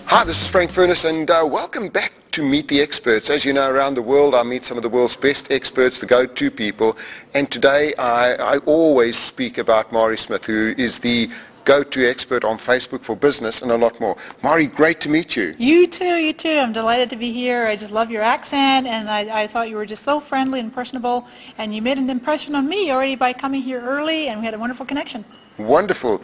Hi, this is Frank Furness, and welcome back to Meet the Experts. As you know, around the world I meet some of the world's best experts, the go-to people, and today I always speak about Mari Smith, who is the go-to expert on Facebook for business and a lot more. Mari, great to meet you. You too. I'm delighted to be here. I just love your accent, and I thought you were just so friendly and personable, and you made an impression on me already by coming here early, and we had a wonderful connection. Wonderful.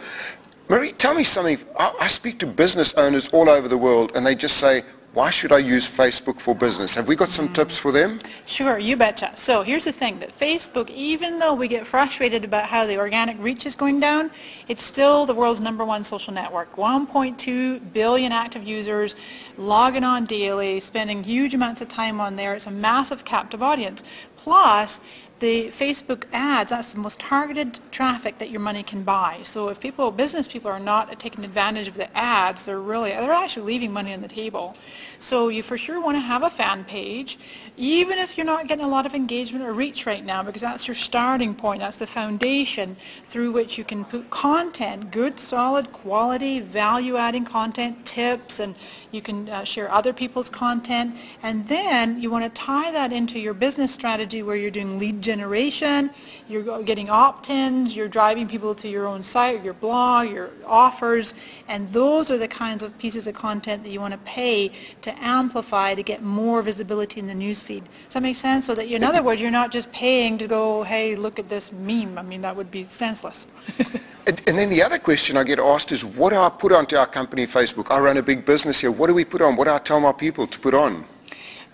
Marie, tell me something. I speak to business owners all over the world, and they just say, why should I use Facebook for business? Have we got some tips for them? Sure, you betcha. So here's the thing, that Facebook, even though we get frustrated about how the organic reach is going down, it's still the world's #1 social network. 1.2 billion active users, logging on daily, spending huge amounts of time on there. It's a massive captive audience. Plus, the Facebook ads, that's the most targeted traffic that your money can buy. So if business people are not taking advantage of the ads, they're actually leaving money on the table. So you for sure want to have a fan page, even if you're not getting a lot of engagement or reach right now, because that's your starting point, that's the foundation through which you can put content, good, solid, quality, value-adding content, tips, and you can share other people's content. And then you want to tie that into your business strategy where you're doing lead generation, you're getting opt-ins, you're driving people to your own site, your blog, your offers, and those are the kinds of pieces of content that you want to pay to amplify to get more visibility in the newsfeed. Does that make sense? So that, in other words, you're not just paying to go, hey, look at this meme. I mean, that would be senseless. And then the other question I get asked is, what do I put onto our company Facebook? I run a big business here. What do we put on? What do I tell my people to put on?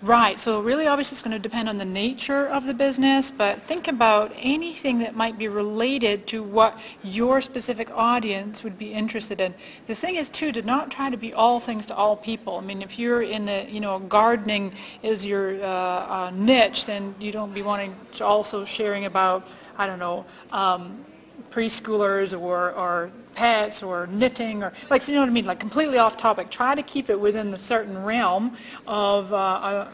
Right, so really obviously it's going to depend on the nature of the business, but think about anything that might be related to what your specific audience would be interested in. The thing is too, to not try to be all things to all people. I mean, if you're in the, gardening is your niche, then you don't be wanting to also sharing about, I don't know, preschoolers or pets or knitting or like, you know what I mean, like completely off topic. Try to keep it within the certain realm of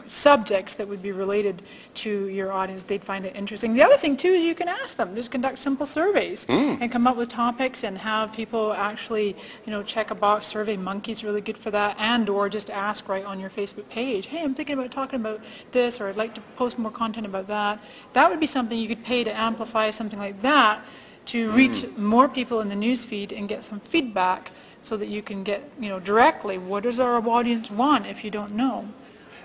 subjects that would be related to your audience. They'd find it interesting. The other thing too is you can ask them, just conduct simple surveys and come up with topics and have people actually, check a box. Survey Monkey's really good for that, and or just ask right on your Facebook page, hey, I'm thinking about talking about this, or I'd like to post more content about that. That would be something you could pay to amplify, something like that, to reach more people in the newsfeed and get some feedback so that you can get, directly, what does our audience want if you don't know?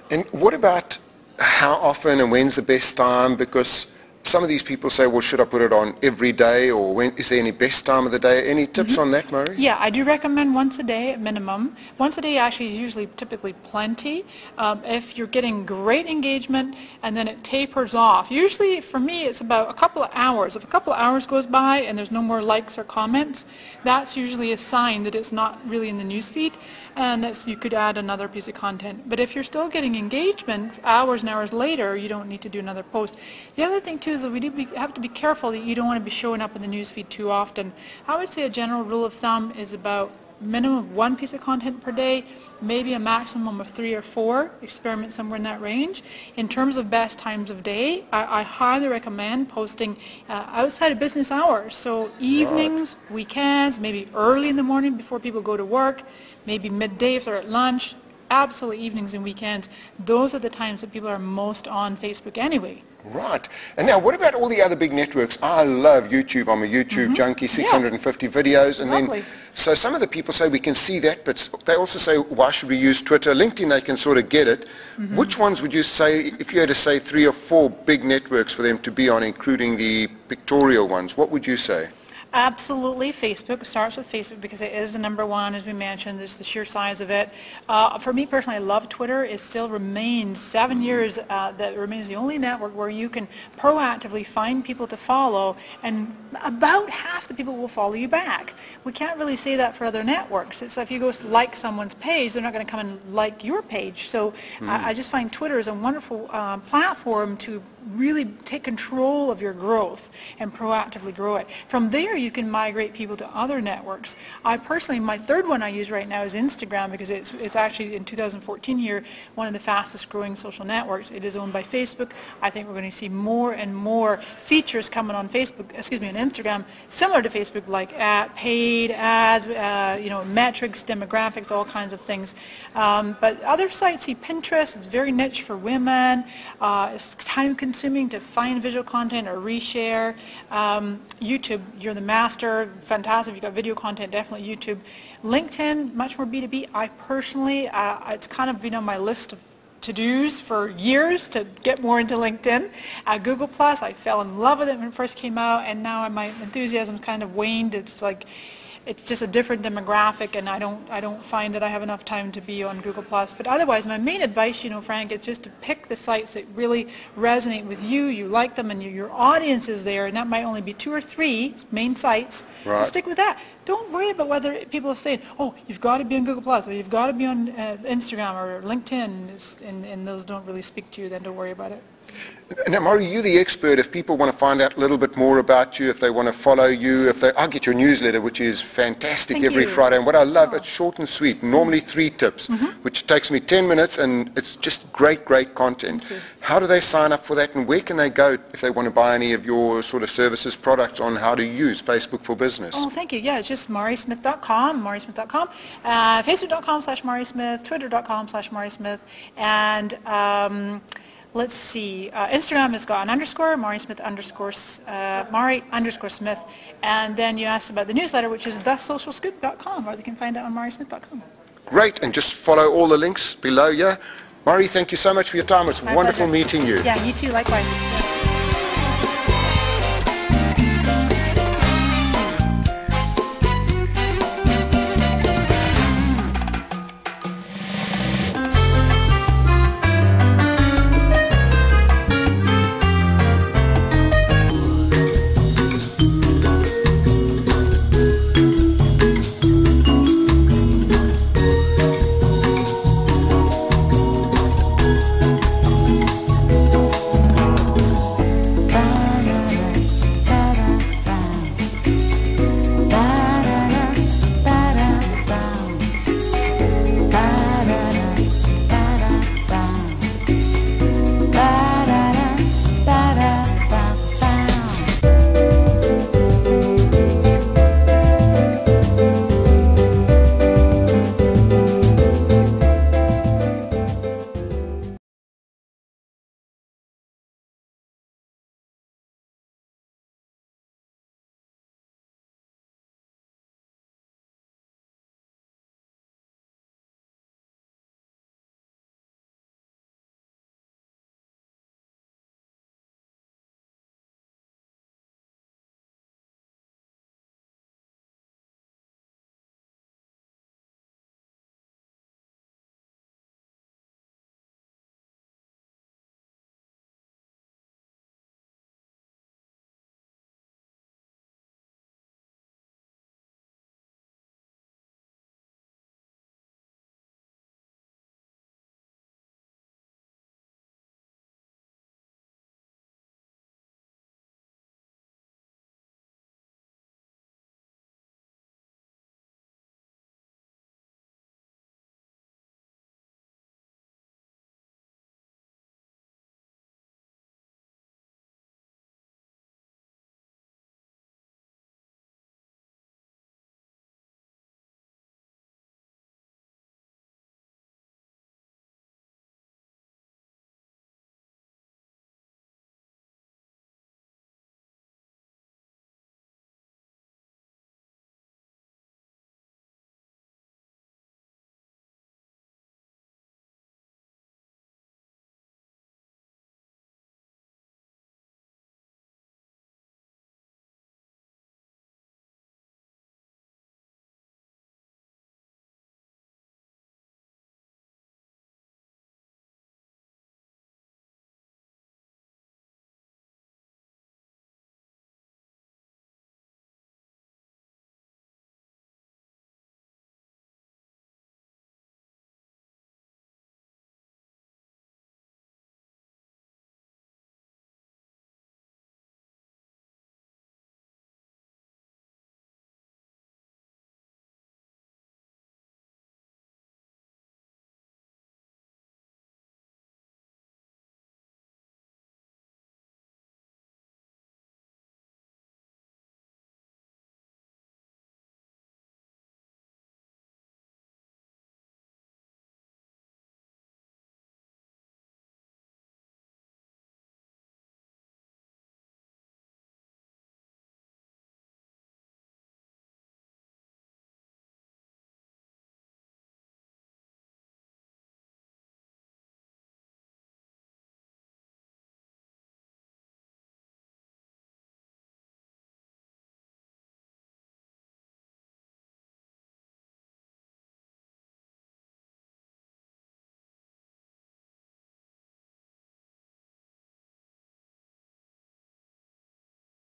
And what about how often and when's the best time? Because some of these people say, well, should I put it on every day, or when is there any best time of the day? Any tips on that, Murray? Yeah, I do recommend once a day at minimum. Once a day actually is usually typically plenty. If you're getting great engagement and then it tapers off, usually for me it's about a couple of hours. If a couple of hours goes by and there's no more likes or comments, that's usually a sign that it's not really in the newsfeed, and you could add another piece of content. But if you're still getting engagement hours and hours later, you don't need to do another post. The other thing too is that we have to be careful that you don't want to be showing up in the newsfeed too often. I would say a general rule of thumb is about minimum of 1 piece of content per day, maybe a maximum of 3 or 4. Experiment somewhere in that range. In terms of best times of day, I highly recommend posting outside of business hours. So evenings, weekends, maybe early in the morning before people go to work, maybe midday if they're at lunch. Absolutely evenings and weekends. Those are the times that people are most on Facebook anyway. Right. And now, what about all the other big networks? I love YouTube. I'm a YouTube junkie, 650 videos. And then, so some of the people say we can see that, but they also say, why should we use Twitter? LinkedIn, they can sort of get it. Which ones would you say, if you had to say 3 or 4 big networks for them to be on, including the pictorial ones, what would you say? Absolutely, Facebook. Starts with Facebook because it is the #1, as we mentioned. There's the sheer size of it. For me personally, I love Twitter. It still remains 7 years. That remains the only network where you can proactively find people to follow, and about half the people will follow you back. We can't really say that for other networks. So if you go like someone's page, they're not going to come and like your page. So I just find Twitter is a wonderful platform to really take control of your growth and proactively grow it. From there, you can migrate people to other networks. I personally, my third one I use right now is Instagram, because it's actually in 2014 here one of the fastest growing social networks. It is owned by Facebook. I think we're going to see more and more features coming on Facebook, on Instagram, similar to Facebook, like paid ads, metrics, demographics, all kinds of things. But other sites, see Pinterest, it's very niche for women. It's time consuming to find visual content or reshare. YouTube, you're the master, fantastic. If you've got video content, definitely YouTube. LinkedIn, much more B2B. I personally, it's kind of been on my list of to-dos for years to get more into LinkedIn. Google Plus, I fell in love with it when it first came out, and now my enthusiasm kind of waned. It's like, it's just a different demographic, and I don't find that I have enough time to be on Google Plus. But otherwise, my main advice, Frank, is just to pick the sites that really resonate with you. You like them, and your audience is there, and that might only be 2 or 3 main sites. Right. Stick with that. Don't worry about whether people are saying, oh, you've got to be on Google Plus, or you've got to be on Instagram or LinkedIn, and those don't really speak to you. Then don't worry about it. Now, Maury, you're the expert. If people want to find out a little bit more about you, if they want to follow you, I get your newsletter, which is fantastic every Friday. And what I love, it's short and sweet, normally 3 tips, which takes me 10 minutes, and it's just great content. How do they sign up for that, and where can they go if they want to buy any of your sort of services, products on how to use Facebook for Business? Oh, thank you. Yeah, it's just maurysmith.com, facebook.com/maurysmith, twitter.com/maurysmith, and let's see, Instagram has got an underscore, Maury underscore Smith, and then you asked about the newsletter, which is thesocialscoop.com, or they can find it on maurysmith.com. Great, and just follow all the links below. Yeah, Maury, thank you so much for your time. It's wonderful pleasure. meeting you. Yeah, you too, likewise.